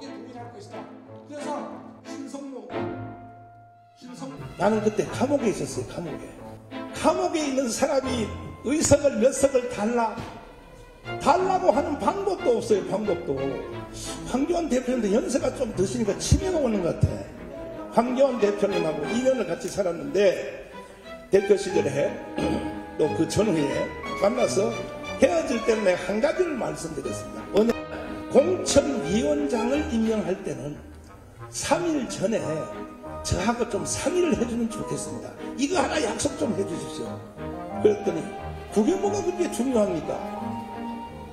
거기에 동의할 것이다. 그래서 신성모 나는 그때 감옥에 있었어요. 감옥에 있는 사람이 의석을 몇 석을 달라고 하는 방법도 없어요. 황교안 대표님도 연세가 좀 드시니까 치매가 오는 것 같아. 황교안 대표님하고 2년을 같이 살았는데 대표 시절에 또 그 전후에 만나서 헤어질 때는 내가 한 가지를 말씀드렸습니다. 공천위원장을 임명할 때는 3일 전에 저하고 좀 상의를 해주면 좋겠습니다. 이거 하나 약속 좀 해주십시오. 그랬더니 그게 뭐가 그렇게 중요합니까?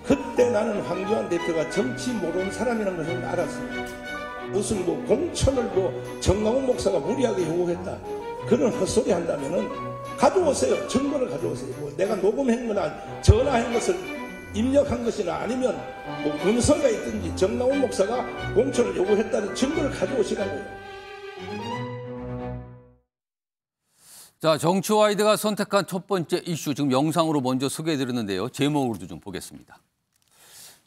그때 나는 황교안 대표가 정치 모르는 사람이라는 것을 알았어요. 무슨 공천을 정강훈 목사가 무리하게 요구했다. 그런 헛소리 한다면은 가져오세요. 증거를 가져오세요. 내가 녹음한 거나 전화한 것을 입력한 것이나 아니면 문서가 있든지 정강훈 목사가 공천을 요구했다는 증거를 가져오시라고요. 자, 정치와이드가 선택한 첫 번째 이슈 지금 영상으로 먼저 소개해드렸는데요. 제목으로도 좀 보겠습니다.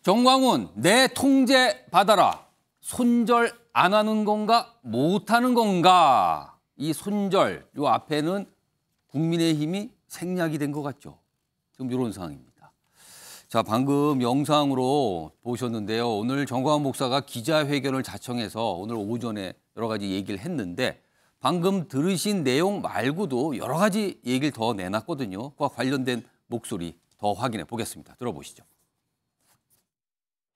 정광훈 내 통제 받아라. 손절 안 하는 건가 못 하는 건가. 이 손절 요 앞에는 국민의힘이 생략이 된 것 같죠. 지금 이런 상황입니다. 자, 방금 영상으로 보셨는데요. 오늘 정광훈 목사가 기자회견을 자청해서 오늘 오전에 여러 가지 얘기를 했는데 방금 들으신 내용 말고도 여러 가지 얘기를 더 내놨거든요. 그와 관련된 목소리 더 확인해 보겠습니다. 들어보시죠.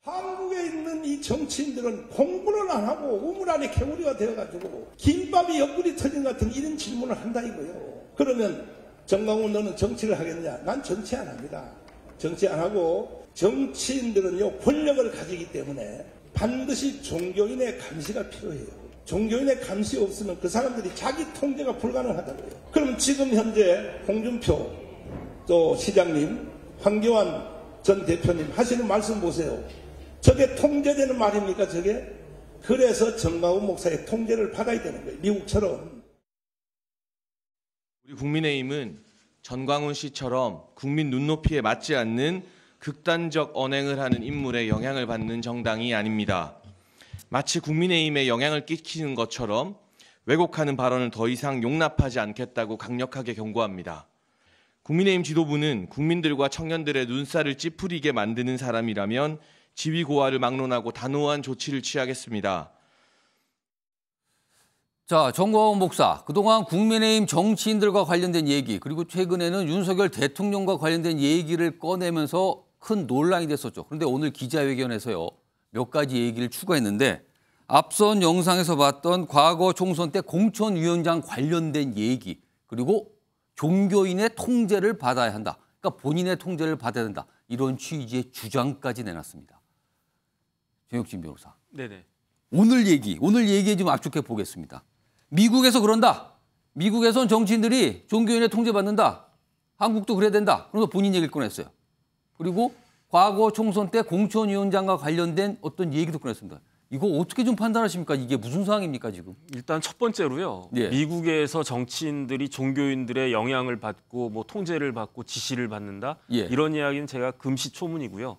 한국에 있는 이 정치인들은 공부를 안 하고 우물 안에 개구리가 되어가지고 김밥이 옆구리 터진 같은 이런 질문을 한다 이거예요. 그러면 정강훈 너는 정치를 하겠냐? 난 정치 안 합니다. 정치 안 하고 정치인들은요 권력을 가지기 때문에 반드시 종교인의 감시가 필요해요. 종교인의 감시 없으면 그 사람들이 자기 통제가 불가능하다고요. 그럼 지금 현재 홍준표 또 시장님, 황교안 전 대표님 하시는 말씀 보세요. 저게 통제되는 말입니까 저게? 그래서 정강훈 목사의 통제를 받아야 되는 거예요. 미국처럼. 우리 국민의힘은 전광훈 씨처럼 국민 눈높이에 맞지 않는 극단적 언행을 하는 인물의 영향을 받는 정당이 아닙니다. 마치 국민의힘에 영향을 끼치는 것처럼 왜곡하는 발언을 더 이상 용납하지 않겠다고 강력하게 경고합니다. 국민의힘 지도부는 국민들과 청년들의 눈살을 찌푸리게 만드는 사람이라면 지위고하를 막론하고 단호한 조치를 취하겠습니다. 자, 정광훈 목사, 그동안 국민의힘 정치인들과 관련된 얘기, 그리고 최근에는 윤석열 대통령과 관련된 얘기를 꺼내면서 큰 논란이 됐었죠. 그런데 오늘 기자회견에서요, 몇 가지 얘기를 추가했는데 앞선 영상에서 봤던 과거 총선 때 공천위원장 관련된 얘기, 그리고 종교인의 통제를 받아야 한다. 그러니까 본인의 통제를 받아야 된다. 이런 취지의 주장까지 내놨습니다. 정혁진 변호사. 네네. 오늘 얘기에 좀 압축해 보겠습니다. 미국에서 그런다. 미국에선 정치인들이 종교인의 통제받는다. 한국도 그래야 된다. 그래서 본인 얘기를 꺼냈어요. 그리고 과거 총선 때 공천위원장과 관련된 어떤 얘기도 꺼냈습니다. 이거 어떻게 좀 판단하십니까? 이게 무슨 상황입니까 지금? 일단 첫 번째로요. 예. 미국에서 정치인들이 종교인들의 영향을 받고 통제를 받고 지시를 받는다. 예. 이런 이야기는 제가 금시초문이고요.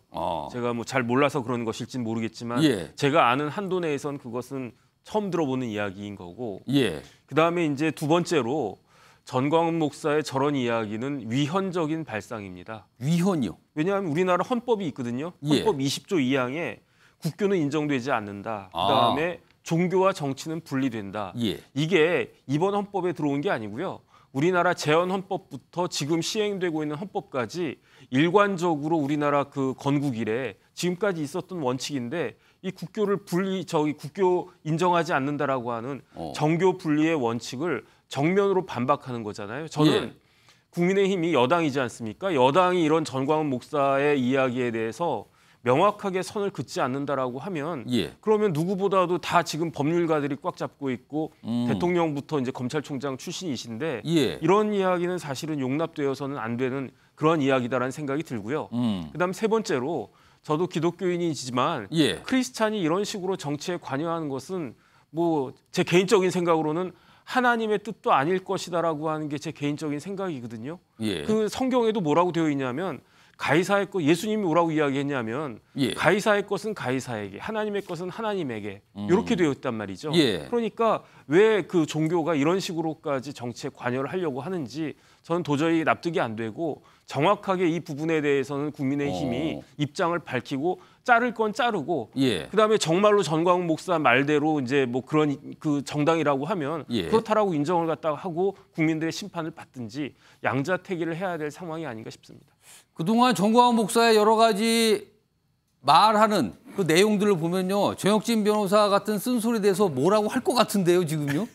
제가 잘 몰라서 그런 것일지는 모르겠지만 예. 제가 아는 한도 내에선 그것은 처음 들어보는 이야기인 거고. 예. 그다음에 이제 두 번째로 전광훈 목사의 저런 이야기는 위헌적인 발상입니다. 위헌이요? 왜냐하면 우리나라 헌법이 있거든요. 헌법 20조 2항에 국교는 인정되지 않는다. 그다음에 종교와 정치는 분리된다. 예. 이게 이번 헌법에 들어온 게 아니고요. 우리나라 재헌 헌법부터 지금 시행되고 있는 헌법까지 일관적으로 우리나라 그 건국 이래 지금까지 있었던 원칙인데 이 국교를 국교 인정하지 않는다라고 하는 정교 분리의 원칙을 정면으로 반박하는 거잖아요. 저는 예. 국민의힘이 여당이지 않습니까? 여당이 이런 전광훈 목사의 이야기에 대해서 명확하게 선을 긋지 않는다라고 하면 예. 그러면 누구보다도 다 지금 법률가들이 꽉 잡고 있고 대통령부터 이제 검찰총장 출신이신데 예. 이런 이야기는 사실은 용납되어서는 안 되는 그런 이야기다라는 생각이 들고요. 그다음 세 번째로 저도 기독교인이지만 예. 크리스찬이 이런 식으로 정치에 관여하는 것은 제 개인적인 생각으로는 하나님의 뜻도 아닐 것이다라고 하는 게 제 개인적인 생각이거든요. 예. 그 성경에도 뭐라고 되어 있냐면 가이사의 것 예수님이 뭐라고 이야기했냐면 예. 가이사의 것은 가이사에게 하나님의 것은 하나님에게 이렇게 되어 있단 말이죠. 예. 그러니까 왜 그 종교가 이런 식으로까지 정치에 관여를 하려고 하는지 저는 도저히 납득이 안 되고 정확하게 이 부분에 대해서는 국민의힘이 입장을 밝히고 자를 건 자르고 예. 그다음에 정말로 전광훈 목사 말대로 이제 뭐 그런 그 정당이라고 하면 예. 그렇다라고 인정을 갖다가 하고 국민들의 심판을 받든지 양자택일을 해야 될 상황이 아닌가 싶습니다. 그동안 정광훈 목사의 여러 가지 말하는 그 내용들을 보면요. 정혁진 변호사 같은 쓴소리에 대해서 뭐라고 할 것 같은데요, 지금요?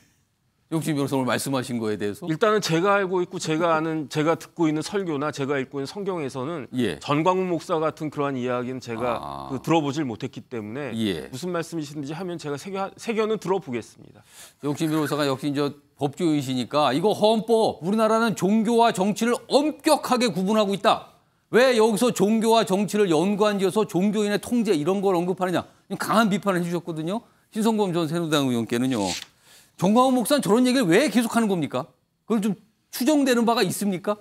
정혁진 변호사 오늘 말씀하신 거에 대해서? 일단은 제가 알고 있고 제가 아는 제가 듣고 있는 설교나 제가 읽고 있는 성경에서는 예. 전광훈 목사 같은 그러한 이야기는 제가 들어보질 못했기 때문에 예. 무슨 말씀이신지 하면 제가 새겨는 들어보겠습니다. 정혁진 변호사가 역시 이제 법조인이시니까 이거 헌법, 우리나라는 종교와 정치를 엄격하게 구분하고 있다. 왜 여기서 종교와 정치를 연관지어서 종교인의 통제 이런 걸 언급하느냐. 강한 비판을 해주셨거든요. 신성범 전 새누리당 의원께는요. 정광훈 목사는 저런 얘기를 왜 계속하는 겁니까? 그걸 좀 추정되는 바가 있습니까?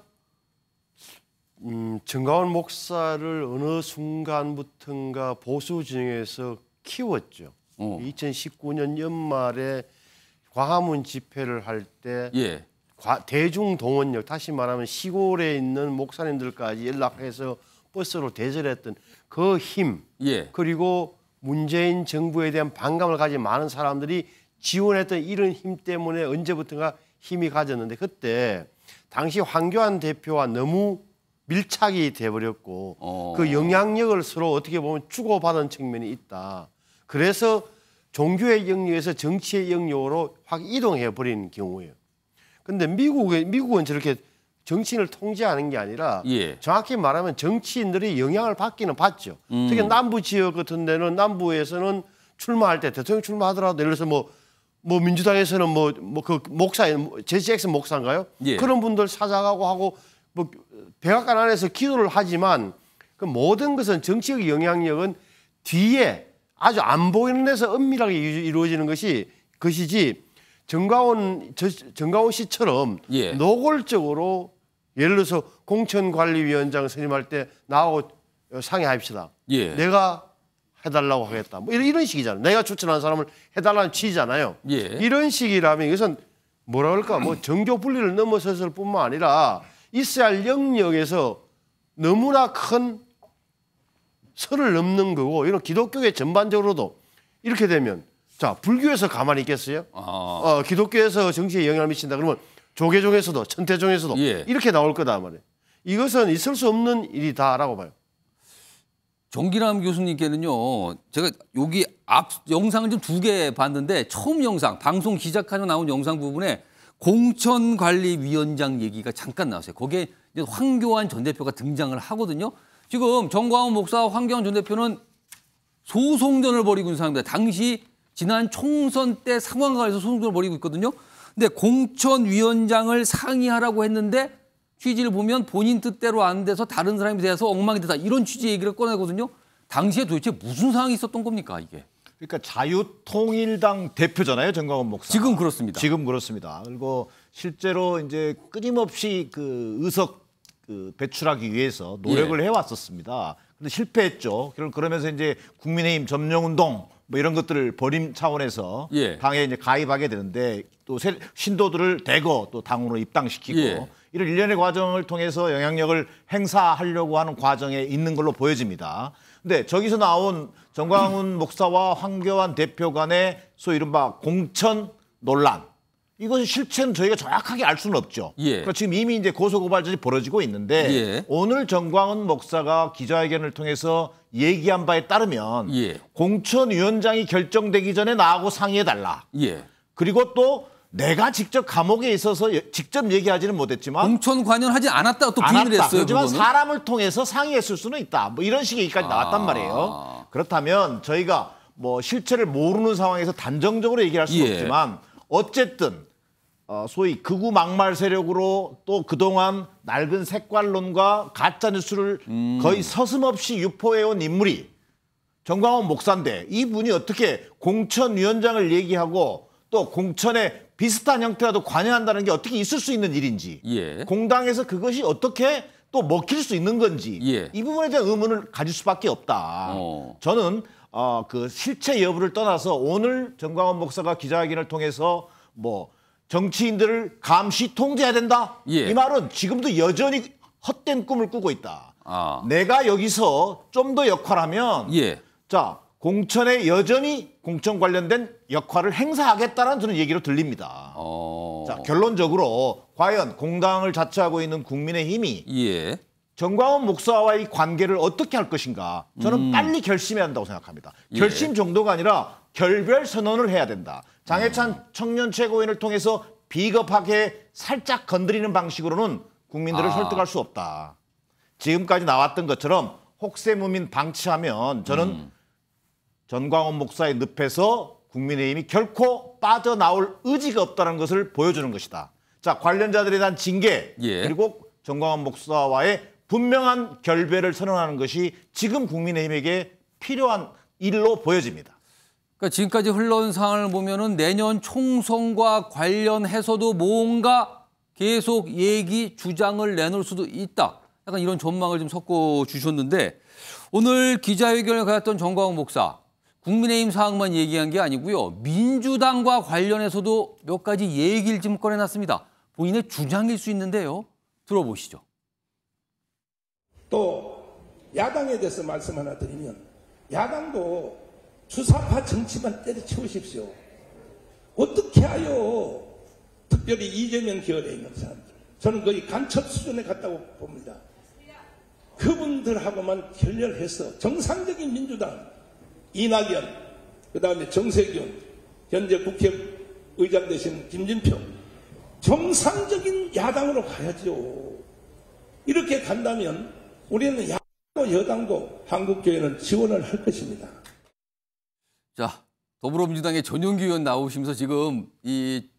정광훈 목사를 어느 순간부터인가 보수 진영에서 키웠죠. 2019년 연말에 광화문 집회를 할 때 예. 대중 동원력, 다시 말하면 시골에 있는 목사님들까지 연락해서 버스로 대절했던 그 힘, 예. 그리고 문재인 정부에 대한 반감을 가진 많은 사람들이 지원했던 이런 힘 때문에 언제부턴가 힘이 가졌는데 그때 당시 황교안 대표와 너무 밀착이 돼버렸고 그 영향력을 서로 어떻게 보면 주고받은 측면이 있다. 그래서 종교의 영역에서 정치의 영역으로 확 이동해 버린 경우예요. 근데 미국은 저렇게 정치인을 통제하는 게 아니라 예. 정확히 말하면 정치인들이 영향을 받기는 받죠. 특히 남부 지역 같은 데는 남부에서는 출마할 때 대통령 출마하더라도 예를 들어서 뭐 민주당에서는 그 목사 제시 잭슨 목사인가요? 예. 그런 분들 찾아가고 하고 뭐 백악관 안에서 기도를 하지만 그 모든 것은 정치적 영향력은 뒤에 아주 안 보이는 데서 은밀하게 이루어지는 것이지 정광훈 씨처럼 예. 노골적으로 예를 들어서 공천관리위원장 선임할 때 나하고 상의합시다. 예. 내가 해달라고 하겠다. 뭐 이런 식이잖아요. 내가 추천한 사람을 해달라는 취지잖아요. 예. 이런 식이라면 이것은 뭐라 그럴까? 뭐 정교 분리를 넘어섰을 뿐만 아니라 있어야 할 영역에서 너무나 큰 선을 넘는 거고 이런 기독교계 전반적으로도 이렇게 되면 자 불교에서 가만히 있겠어요? 기독교에서 정치에 영향을 미친다 그러면 조계종에서도 천태종에서도 예. 이렇게 나올 거다 말이에요. 이것은 있을 수 없는 일이다라고 봐요. 정기남 교수님께는요. 제가 여기 앞 영상을 좀 2개 봤는데 처음 영상 방송 시작하며 나온 영상 부분에 공천관리위원장 얘기가 잠깐 나왔어요. 거기에 이제 황교안 전 대표가 등장을 하거든요. 지금 정광훈 목사와 황교안 전 대표는 소송전을 벌이고 있는 상황입니다. 당시 지난 총선 때 상황과 관련해서 소송전을 벌이고 있거든요. 근데 공천위원장을 상의하라고 했는데 취지를 보면 본인 뜻대로 안 돼서 다른 사람이 돼서 엉망이 됐다. 이런 취지의 얘기를 꺼내거든요. 당시에 도대체 무슨 상황이 있었던 겁니까, 이게? 그러니까 자유통일당 대표잖아요, 정광훈 목사. 지금 그렇습니다. 지금 그렇습니다. 그리고 실제로 이제 끊임없이 그 의석 배출하기 위해서 노력을 해왔었습니다. 근데 실패했죠. 그러면서 이제 국민의힘 점령운동 뭐 이런 것들을 벌임 차원에서 당에 이제 가입하게 되는데 또 신도들을 대거 또 당으로 입당시키고 이런 일련의 과정을 통해서 영향력을 행사하려고 하는 과정에 있는 걸로 보여집니다. 근데 저기서 나온 정광훈 목사와 황교안 대표 간의 소위 이른바 공천 논란. 이것의 실체는 저희가 정확하게 알 수는 없죠. 그러니까 지금 이미 이제 고소고발전이 벌어지고 있는데 오늘 정광훈 목사가 기자회견을 통해서 얘기한 바에 따르면 공천위원장이 결정되기 전에 나하고 상의해달라. 그리고 또 내가 직접 감옥에 있어서 직접 얘기하지는 못했지만 공천 관여하지 않았다고 또 부인을 했어요. 하지만 그거는. 사람을 통해서 상의했을 수는 있다. 뭐 이런 식의 얘기까지 나왔단 말이에요. 그렇다면 저희가 뭐 실체를 모르는 상황에서 단정적으로 얘기할 수는 없지만 어쨌든 소위 극우 막말 세력으로 또 그동안 낡은 색깔론과 가짜뉴스를 거의 서슴없이 유포해온 인물이 정광훈 목사인데 이분이 어떻게 공천위원장을 얘기하고 또 공천에 비슷한 형태라도 관여한다는 게 어떻게 있을 수 있는 일인지 공당에서 그것이 어떻게 또 먹힐 수 있는 건지 예. 이 부분에 대한 의문을 가질 수밖에 없다. 저는 그 실체 여부를 떠나서 오늘 정광훈 목사가 기자회견을 통해서 뭐 정치인들을 감시 통제해야 된다. 예. 이 말은 지금도 여전히 헛된 꿈을 꾸고 있다. 아. 내가 여기서 좀 더 역할하면 예. 자 공천에 여전히 공천 관련된 역할을 행사하겠다는 저는 얘기로 들립니다. 자 결론적으로 과연 공당을 자처하고 있는 국민의힘이 예. 정광훈 목사와의 관계를 어떻게 할 것인가 저는 빨리 결심해야 한다고 생각합니다. 예. 결심 정도가 아니라 결별 선언을 해야 된다. 장해찬 청년 최고위원을 통해서 비겁하게 살짝 건드리는 방식으로는 국민들을 설득할 수 없다. 지금까지 나왔던 것처럼 혹세무민 방치하면 저는 전광훈 목사의 늪에서 국민의힘이 결코 빠져나올 의지가 없다는 것을 보여주는 것이다. 자, 관련자들에 대한 징계 예. 그리고 전광훈 목사와의 분명한 결별을 선언하는 것이 지금 국민의힘에게 필요한 일로 보여집니다. 그러니까 지금까지 흘러온 상황을 보면은 내년 총선과 관련해서도 뭔가 계속 얘기, 주장을 내놓을 수도 있다. 약간 이런 전망을 좀 섞어 주셨는데 오늘 기자회견을 가졌던 정광훈 목사 국민의힘 사항만 얘기한 게 아니고요. 민주당과 관련해서도 몇 가지 얘기를 좀 꺼내놨습니다. 본인의 주장일 수 있는데요. 들어보시죠. 또 야당에 대해서 말씀 하나 드리면 야당도 주사파 정치만 때려치우십시오. 어떻게 하여 특별히 이재명 계열에 있는 사람들 저는 거의 간첩 수준에 갔다고 봅니다. 그분들하고만 결렬해서 정상적인 민주당 이낙연 그다음에 정세균 현재 국회의장 되신 김진표 정상적인 야당으로 가야죠. 이렇게 간다면 우리는 야당도 여당도 한국교회는 지원을 할 것입니다. 자, 더불어민주당의 전용기 의원 나오시면서 지금 이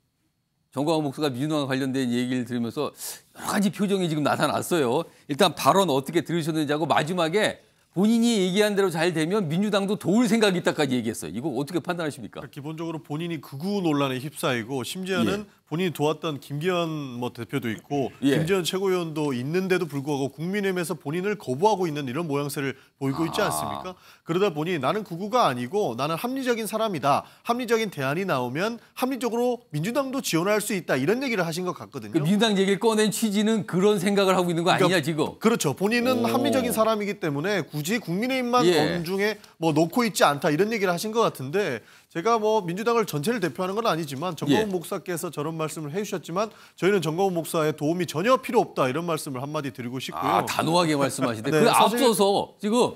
정광훈 목사가 민주당과 관련된 얘기를 들으면서 여러 가지 표정이 지금 나타났어요. 일단 발언 어떻게 들으셨는지 하고 마지막에 본인이 얘기한 대로 잘 되면 민주당도 도울 생각이 있다까지 얘기했어요. 이거 어떻게 판단하십니까? 기본적으로 본인이 극우 논란에 휩싸이고 심지어는 본인이 도왔던 김기현 대표도 있고 김재현 최고위원도 있는데도 불구하고 국민의힘에서 본인을 거부하고 있는 이런 모양새를 보이고 있지 않습니까? 그러다 보니 나는 극우가 아니고 나는 합리적인 사람이다. 합리적인 대안이 나오면 합리적으로 민주당도 지원할 수 있다. 이런 얘기를 하신 것 같거든요. 그 민주당 얘기를 꺼낸 취지는 그런 생각을 하고 있는 거 아니냐 지금? 그렇죠. 본인은 합리적인 사람이기 때문에 굳이 국민의힘만 엄중에 놓고 있지 않다. 이런 얘기를 하신 것 같은데 제가 민주당을 전체를 대표하는 건 아니지만 정광훈 목사께서 저런 말씀을 해주셨지만 저희는 정광훈 목사의 도움이 전혀 필요 없다 이런 말씀을 한마디 드리고 싶고요. 아, 단호하게 말씀하시는데 네, 그 앞서서 지금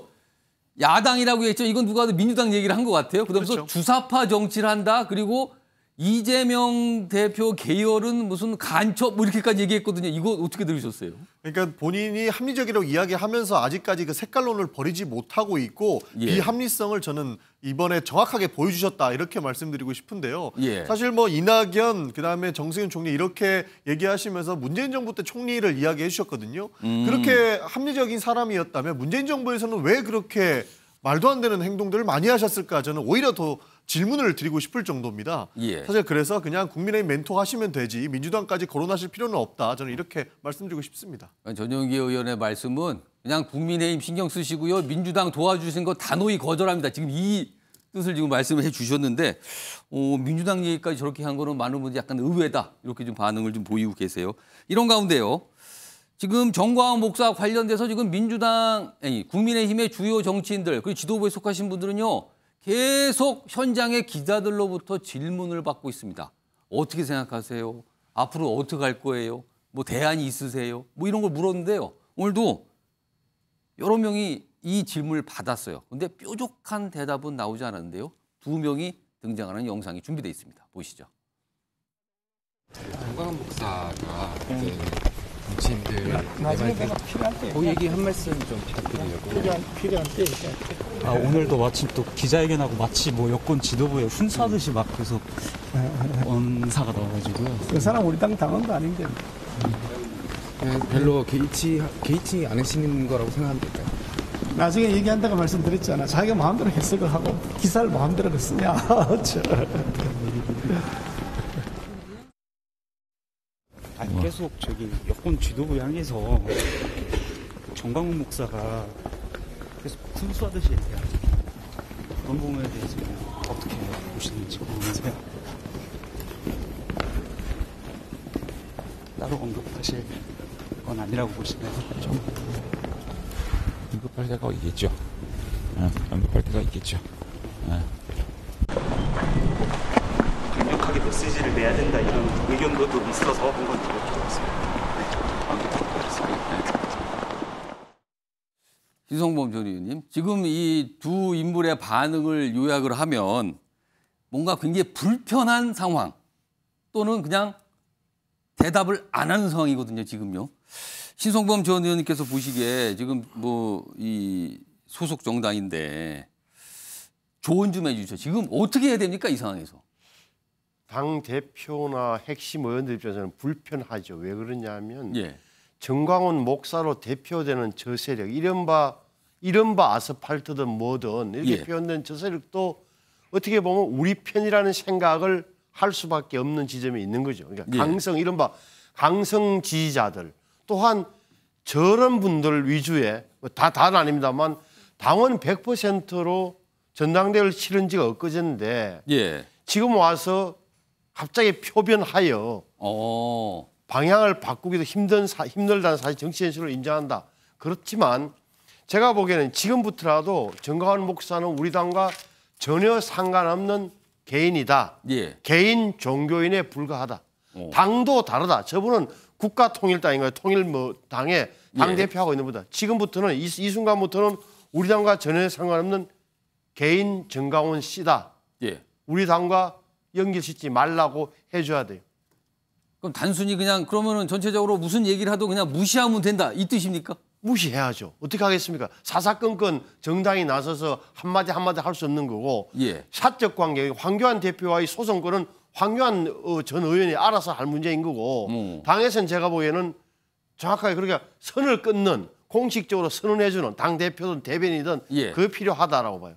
야당이라고 했죠. 이건 누가 봐도 민주당 얘기를 한 것 같아요. 그러면서 그렇죠. 주사파 정치를 한다. 그리고 이재명 대표 계열은 무슨 간첩 이렇게까지 얘기했거든요. 이거 어떻게 들으셨어요? 그러니까 본인이 합리적이라고 이야기하면서 아직까지 그 색깔론을 버리지 못하고 있고 비합리성을 저는 이번에 정확하게 보여주셨다 이렇게 말씀드리고 싶은데요. 사실 이낙연 그다음에 정세균 총리 이렇게 얘기하시면서 문재인 정부 때 총리를 이야기해 주셨거든요. 그렇게 합리적인 사람이었다면 문재인 정부에서는 왜 그렇게 말도 안 되는 행동들을 많이 하셨을까 저는 오히려 더 질문을 드리고 싶을 정도입니다. 사실 그래서 그냥 국민의힘 멘토 하시면 되지 민주당까지 거론하실 필요는 없다. 저는 이렇게 말씀드리고 싶습니다. 전용기 의원의 말씀은 그냥 국민의힘 신경 쓰시고요. 민주당 도와주신 거 단호히 거절합니다. 지금 이 뜻을 지금 말씀을 해 주셨는데 민주당 얘기까지 저렇게 한 거는 많은 분들이 약간 의외다. 이렇게 좀 반응을 좀 보이고 계세요. 이런 가운데요. 지금 정광훈 목사 관련돼서 지금 국민의힘의 주요 정치인들 그리고 지도부에 속하신 분들은요. 계속 현장의 기자들로부터 질문을 받고 있습니다. 어떻게 생각하세요? 앞으로 어떻게 할 거예요? 대안이 있으세요? 이런 걸 물었는데요. 오늘도 여러 명이 이 질문을 받았어요. 근데 뾰족한 대답은 나오지 않았는데요. 두 명이 등장하는 영상이 준비되어 있습니다. 보시죠. 정광훈 목사가 정치인들 그 얘기 한 말씀 좀 부탁드리려고. 필요한 때 오늘도 마침 또 기자회견하고 마치 여권 지도부에 훈수하듯이 막 계속 언사가 나와가지고요. 그 사람 우리 당 당원도 아닌데. 별로 개의치 않으시는 거라고 생각하면 될까요? 나중에 얘기한다고 말씀드렸잖아. 자기가 마음대로 해석을 하고 기사를 마음대로 쓰냐. 계속 여권 지도부 향해서 정광훈 목사가 계속 순수하듯이 얘기하죠. 그런 부분에 대해서 어떻게 보시는지 궁금해서요. 따로 언급하실 건 아니라고 보시나요? 언급할 때가 있겠죠. 언급할 때가 있겠죠. 강력하게 메시지를 내야 된다 이런 의견도 좀 있어서 한번 들어보겠습니다. 신성범 전 의원님, 지금 이 두 인물의 반응을 요약을 하면 뭔가 굉장히 불편한 상황 또는 그냥 대답을 안 하는 상황이거든요, 지금요. 신성범 전 의원님께서 보시기에 지금 뭐 이 소속 정당인데 조언 좀 해주시죠. 지금 어떻게 해야 됩니까, 이 상황에서? 당 대표나 핵심 의원들 입장에서는 불편하죠. 왜 그러냐면 예. 정광훈 목사로 대표되는 저 세력, 이른바 아스팔트든 뭐든 이렇게 예. 표현된 저 세력도 어떻게 보면 우리 편이라는 생각을 할 수밖에 없는 지점이 있는 거죠. 그러니까 예. 강성, 이른바 강성 지지자들 또한 저런 분들 위주의 다는 아닙니다만 당원 100%로 전당대회를 치른 지가 엊그제인데 예. 지금 와서 갑자기 표변하여 방향을 바꾸기도 힘들다는 사실 정치 현실을 인정한다. 그렇지만 제가 보기에는 지금부터라도 정광훈 목사는 우리 당과 전혀 상관없는 개인이다. 예. 개인 종교인에 불과하다. 당도 다르다. 저분은 국가통일당인가요? 통일당의 당대표하고 있는 분이다. 지금부터는 이 순간부터는 우리 당과 전혀 상관없는 개인 정광훈 씨다. 예. 우리 당과 연결짓지 말라고 해줘야 돼요. 그럼 단순히 그냥 그러면은 전체적으로 무슨 얘기를 하도 그냥 무시하면 된다 이 뜻입니까? 무시해야죠. 어떻게 하겠습니까? 사사건건 정당이 나서서 한마디 할 수 없는 거고 예. 사적 관계, 황교안 대표와의 소송권은 황교안 전 의원이 알아서 할 문제인 거고 당에서는 제가 보기에는 정확하게 그렇게 선을 끊는 공식적으로 선언해주는 당대표든 대변이든 예. 그게 필요하다라고 봐요.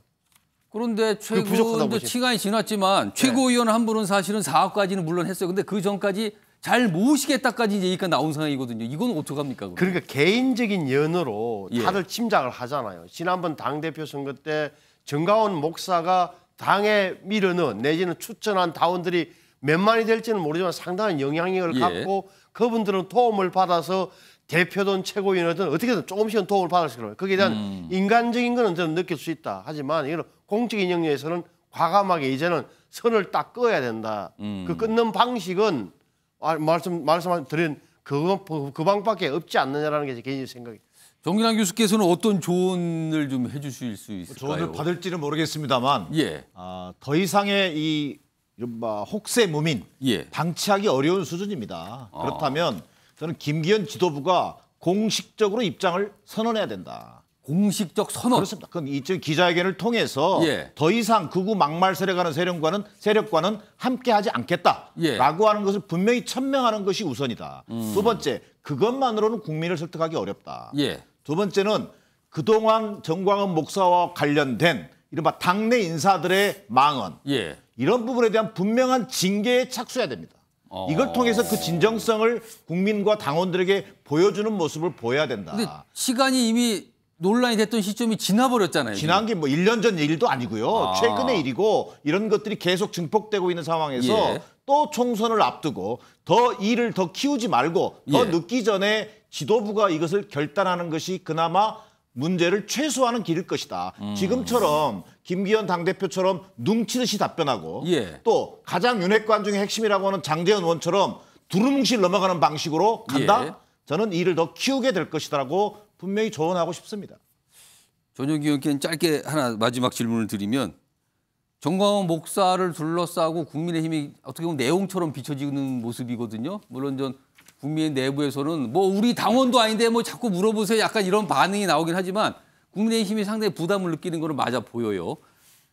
그런데 최고 시간이 지났지만 최고위원 한 분은 사실은 사업까지는 물론 했어요. 근데 그 전까지 잘 모시겠다까지 이제 얘기가 나온 상황이거든요. 이건 어떡합니까? 그러니까 개인적인 연으로 예. 다들 짐작을 하잖아요. 지난번 당대표 선거 때 정광훈 목사가 당에 밀어넣은 내지는 추천한 당원들이 몇만이 될지는 모르지만 상당한 영향력을 예. 갖고 그분들은 도움을 받아서 대표든 최고위원이든 어떻게든 조금씩은 도움을 받을 수 있어요. 거기에 대한 인간적인 거는 저는 느낄 수 있다. 하지만 이건 공적인 영역에서는 과감하게 이제는 선을 딱 꺼야 된다. 그 끊는 방식은 말씀드린 그 방법밖에 없지 않느냐라는 게 제 개인적인 생각이에요. 정기랑 교수께서는 어떤 조언을 좀 해주실 수 있을까요? 조언을 받을지는 모르겠습니다만 예. 더 이상의 이 이른바 혹세무민 예. 방치하기 어려운 수준입니다. 그렇다면 저는 김기현 지도부가 공식적으로 입장을 선언해야 된다. 공식적 선언? 그렇습니다. 그건 이쪽 기자회견을 통해서 예. 더 이상 극우 막말 세력하는 세력과는 함께하지 않겠다라고 예. 하는 것을 분명히 천명하는 것이 우선이다. 두 번째, 그것만으로는 국민을 설득하기 어렵다. 예. 두 번째는 그동안 정광훈 목사와 관련된 이른바 당내 인사들의 망언 예. 이런 부분에 대한 분명한 징계에 착수해야 됩니다. 이걸 통해서 그 진정성을 국민과 당원들에게 보여주는 모습을 보여야 된다. 근데 시간이 이미 논란이 됐던 시점이 지나버렸잖아요. 지난 게 뭐 1년 전 일도 아니고요. 최근의 일이고 이런 것들이 계속 증폭되고 있는 상황에서 예. 또 총선을 앞두고 더 일을 더 키우지 말고 더 예. 늦기 전에 지도부가 이것을 결단하는 것이 그나마 문제를 최소화하는 길일 것이다. 지금처럼 김기현 당대표처럼 눈치듯이 답변하고 예. 또 가장 윤핵관 중에 핵심이라고 하는 장제원 의원처럼 두루뭉실 넘어가는 방식으로 간다? 예. 저는 일을 더 키우게 될 것이다라고 분명히 조언하고 싶습니다. 전용기 의원께는 짧게 하나 마지막 질문을 드리면 정광훈 목사를 둘러싸고 국민의힘이 어떻게 보면 내용처럼 비춰지는 모습이거든요. 물론 전 국민의 내부에서는 뭐 우리 당원도 아닌데 뭐 자꾸 물어보세요. 약간 이런 반응이 나오긴 하지만 국민의힘이 상당히 부담을 느끼는 거는 맞아 보여요.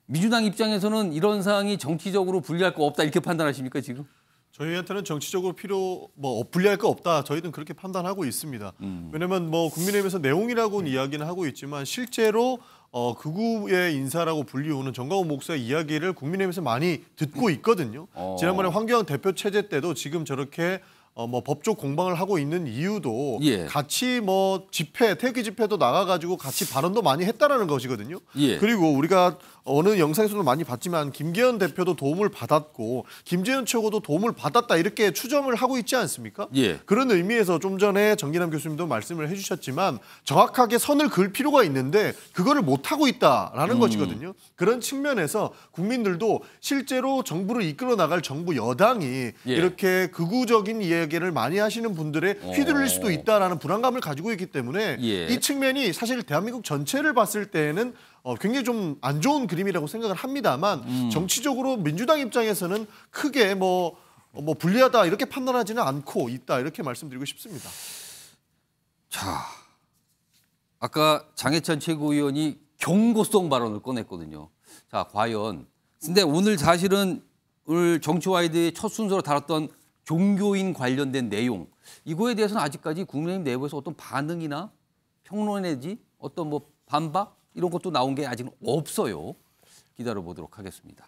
민주당 입장에서는 이런 상황이 정치적으로 불리할 거 없다 이렇게 판단하십니까 지금? 저희한테는 정치적으로 불리할 거 없다. 저희는 그렇게 판단하고 있습니다. 왜냐면 뭐 국민의힘에서 내용이라고는 이야기는 하고 있지만 실제로 극우의 인사라고 불리우는 정광훈 목사의 이야기를 국민의힘에서 많이 듣고 있거든요. 지난번에 황교안 대표 체제 때도 지금 저렇게 뭐 법적 공방을 하고 있는 이유도 예. 같이 뭐 집회, 태극기 집회도 나가가지고 같이 발언도 많이 했다라는 것이거든요. 예. 그리고 우리가 어느 영상에서도 많이 봤지만 김기현 대표도 도움을 받았고 김재현 최고도 도움을 받았다 이렇게 추정을 하고 있지 않습니까? 예. 그런 의미에서 좀 전에 정기남 교수님도 말씀을 해주셨지만 정확하게 선을 그을 필요가 있는데 그거를 못하고 있다라는 것이거든요. 그런 측면에서 국민들도 실제로 정부를 이끌어 나갈 정부 여당이 예. 이렇게 극우적인 이야기를 많이 하시는 분들의 휘둘릴 수도 있다라는 불안감을 가지고 있기 때문에 예. 이 측면이 사실 대한민국 전체를 봤을 때는 굉장히 좀 안 좋은 그림이라고 생각을 합니다만 정치적으로 민주당 입장에서는 크게 뭐 불리하다 이렇게 판단하지는 않고 있다 이렇게 말씀드리고 싶습니다. 자, 아까 장해찬 최고위원이 경고성 발언을 꺼냈거든요. 자, 과연 근데 오늘 사실은 오늘 정치와이드의 첫 순서로 다뤘던 종교인 관련된 내용 이거에 대해서는 아직까지 국민의힘 내부에서 어떤 반응이나 평론 내지 어떤 뭐 반박 이런 것도 나온 게 아직 없어요. 기다려보도록 하겠습니다.